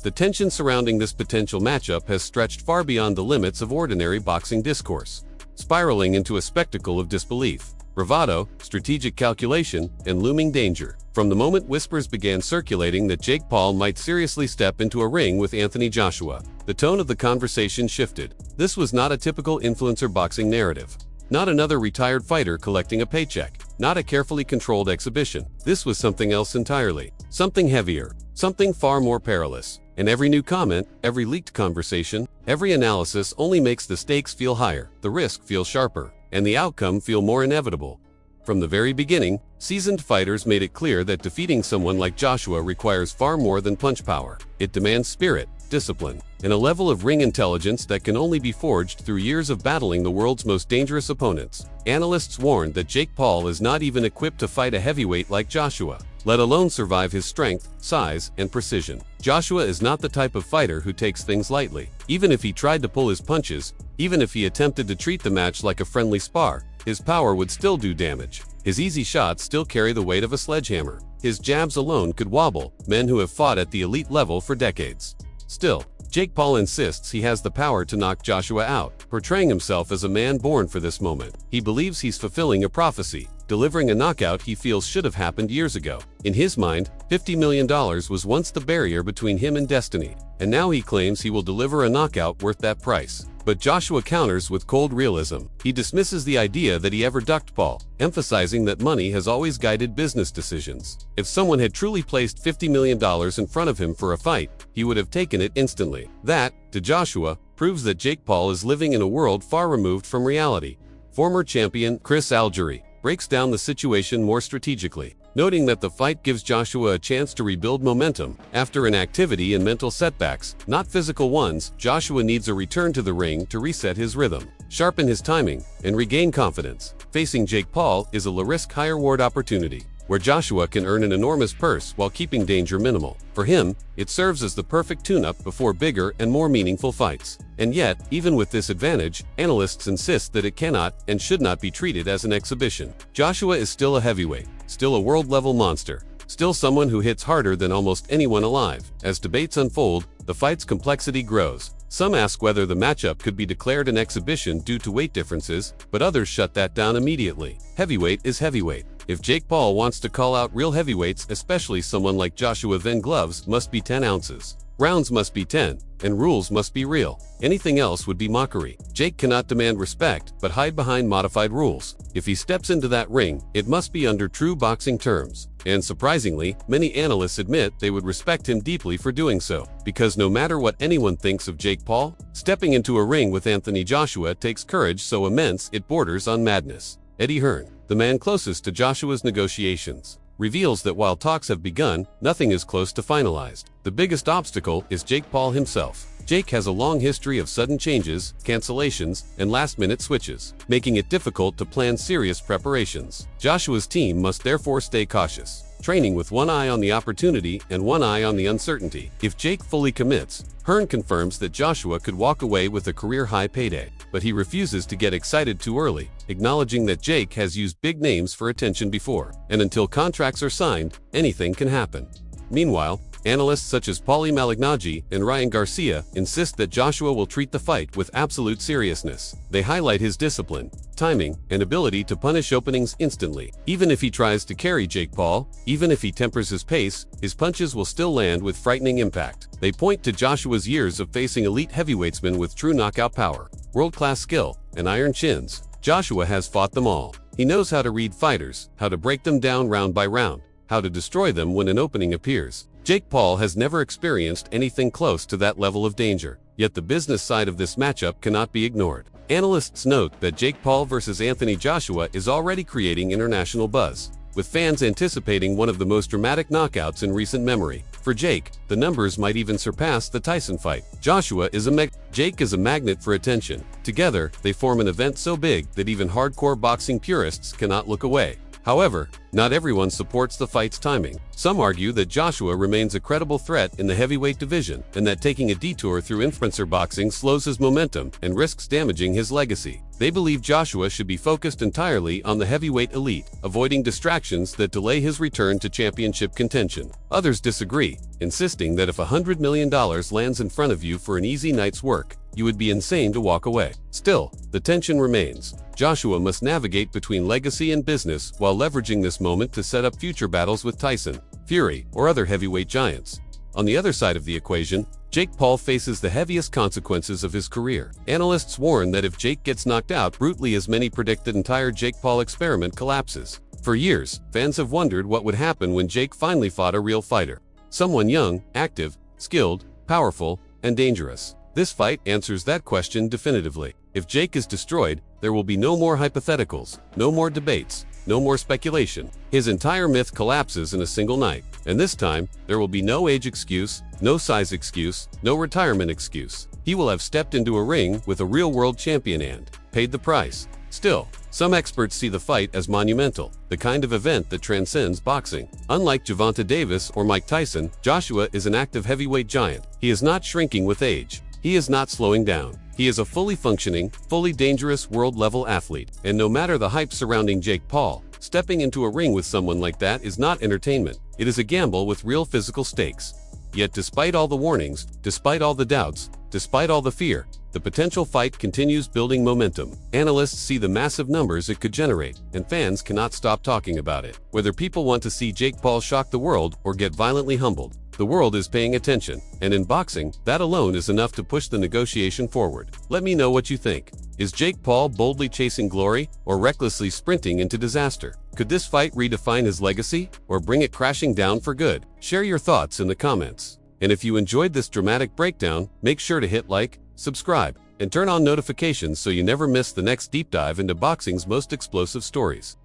the tension surrounding this potential matchup has stretched far beyond the limits of ordinary boxing discourse, spiraling into a spectacle of disbelief, bravado, strategic calculation, and looming danger. From the moment whispers began circulating that Jake Paul might seriously step into a ring with Anthony Joshua, the tone of the conversation shifted. This was not a typical influencer boxing narrative. Not another retired fighter collecting a paycheck. Not a carefully controlled exhibition. This was something else entirely. Something heavier. Something far more perilous. And every new comment, every leaked conversation, every analysis only makes the stakes feel higher, the risk feel sharper, and the outcome feel more inevitable. From the very beginning, seasoned fighters made it clear that defeating someone like Joshua requires far more than punch power. It demands spirit, discipline, and a level of ring intelligence that can only be forged through years of battling the world's most dangerous opponents. Analysts warned that Jake Paul is not even equipped to fight a heavyweight like Joshua, let alone survive his strength, size, and precision. Joshua is not the type of fighter who takes things lightly. Even if he tried to pull his punches, even if he attempted to treat the match like a friendly spar, his power would still do damage. His easy shots still carry the weight of a sledgehammer. His jabs alone could wobble men who have fought at the elite level for decades. Still, Jake Paul insists he has the power to knock Joshua out, portraying himself as a man born for this moment. He believes he's fulfilling a prophecy, delivering a knockout he feels should have happened years ago. In his mind, $50 million was once the barrier between him and destiny, and now he claims he will deliver a knockout worth that price. But Joshua counters with cold realism. He dismisses the idea that he ever ducked Paul, emphasizing that money has always guided business decisions. If someone had truly placed $50 million in front of him for a fight, he would have taken it instantly. That, to Joshua, proves that Jake Paul is living in a world far removed from reality. Former champion Chris Algieri breaks down the situation more strategically, noting that the fight gives Joshua a chance to rebuild momentum after inactivity and mental setbacks, not physical ones. Joshua needs a return to the ring to reset his rhythm, sharpen his timing, and regain confidence. Facing Jake Paul is a low-risk, high-reward opportunity, where Joshua can earn an enormous purse while keeping danger minimal. For him, it serves as the perfect tune-up before bigger and more meaningful fights. And yet, even with this advantage, analysts insist that it cannot and should not be treated as an exhibition. Joshua is still a heavyweight, still a world-level monster, still someone who hits harder than almost anyone alive. As debates unfold, the fight's complexity grows. Some ask whether the matchup could be declared an exhibition due to weight differences, but others shut that down immediately. Heavyweight is heavyweight. If Jake Paul wants to call out real heavyweights, especially someone like Joshua, then gloves must be 10 ounces. Rounds must be 10, and rules must be real. Anything else would be mockery. Jake cannot demand respect, but hide behind modified rules. If he steps into that ring, it must be under true boxing terms. And surprisingly, many analysts admit they would respect him deeply for doing so. Because no matter what anyone thinks of Jake Paul, stepping into a ring with Anthony Joshua takes courage so immense it borders on madness. Eddie Hearn, the man closest to Joshua's negotiations, reveals that while talks have begun, nothing is close to finalized. The biggest obstacle is Jake Paul himself. Jake has a long history of sudden changes, cancellations, and last-minute switches, making it difficult to plan serious preparations. Joshua's team must therefore stay cautious, training with one eye on the opportunity and one eye on the uncertainty. If Jake fully commits, Hearn confirms that Joshua could walk away with a career-high payday, but he refuses to get excited too early, acknowledging that Jake has used big names for attention before, and until contracts are signed, anything can happen. Meanwhile, analysts such as Paulie Malignaggi and Ryan Garcia insist that Joshua will treat the fight with absolute seriousness. They highlight his discipline, timing, and ability to punish openings instantly. Even if he tries to carry Jake Paul, even if he tempers his pace, his punches will still land with frightening impact. They point to Joshua's years of facing elite heavyweightsmen with true knockout power, world-class skill, and iron chins. Joshua has fought them all. He knows how to read fighters, how to break them down round by round, how to destroy them when an opening appears. Jake Paul has never experienced anything close to that level of danger, yet the business side of this matchup cannot be ignored. Analysts note that Jake Paul versus Anthony Joshua is already creating international buzz, with fans anticipating one of the most dramatic knockouts in recent memory. For Jake, the numbers might even surpass the Tyson fight. Jake is a magnet for attention. Together, they form an event so big that even hardcore boxing purists cannot look away. However, not everyone supports the fight's timing. Some argue that Joshua remains a credible threat in the heavyweight division, and that taking a detour through influencer boxing slows his momentum and risks damaging his legacy. They believe Joshua should be focused entirely on the heavyweight elite, avoiding distractions that delay his return to championship contention. Others disagree, insisting that if $100 million lands in front of you for an easy night's work, you would be insane to walk away. Still, the tension remains. Joshua must navigate between legacy and business while leveraging this moment to set up future battles with Tyson, Fury, or other heavyweight giants. On the other side of the equation, Jake Paul faces the heaviest consequences of his career. Analysts warn that if Jake gets knocked out brutally as many predict, the entire Jake Paul experiment collapses. For years, fans have wondered what would happen when Jake finally fought a real fighter. Someone young, active, skilled, powerful, and dangerous. This fight answers that question definitively. If Jake is destroyed, there will be no more hypotheticals, no more debates, no more speculation. His entire myth collapses in a single night. And this time, there will be no age excuse, no size excuse, no retirement excuse. He will have stepped into a ring with a real-world champion and paid the price. Still, some experts see the fight as monumental, the kind of event that transcends boxing. Unlike Gervonta Davis or Mike Tyson, Joshua is an active heavyweight giant. He is not shrinking with age. He is not slowing down. He is a fully functioning, fully dangerous world-level athlete. And no matter the hype surrounding Jake Paul, stepping into a ring with someone like that is not entertainment. It is a gamble with real physical stakes. Yet despite all the warnings, despite all the doubts, despite all the fear, the potential fight continues building momentum. Analysts see the massive numbers it could generate, and fans cannot stop talking about it. Whether people want to see Jake Paul shock the world or get violently humbled, the world is paying attention, and in boxing, that alone is enough to push the negotiation forward. Let me know what you think. Is Jake Paul boldly chasing glory or recklessly sprinting into disaster? Could this fight redefine his legacy or bring it crashing down for good? Share your thoughts in the comments. And if you enjoyed this dramatic breakdown, make sure to hit like, subscribe, and turn on notifications so you never miss the next deep dive into boxing's most explosive stories.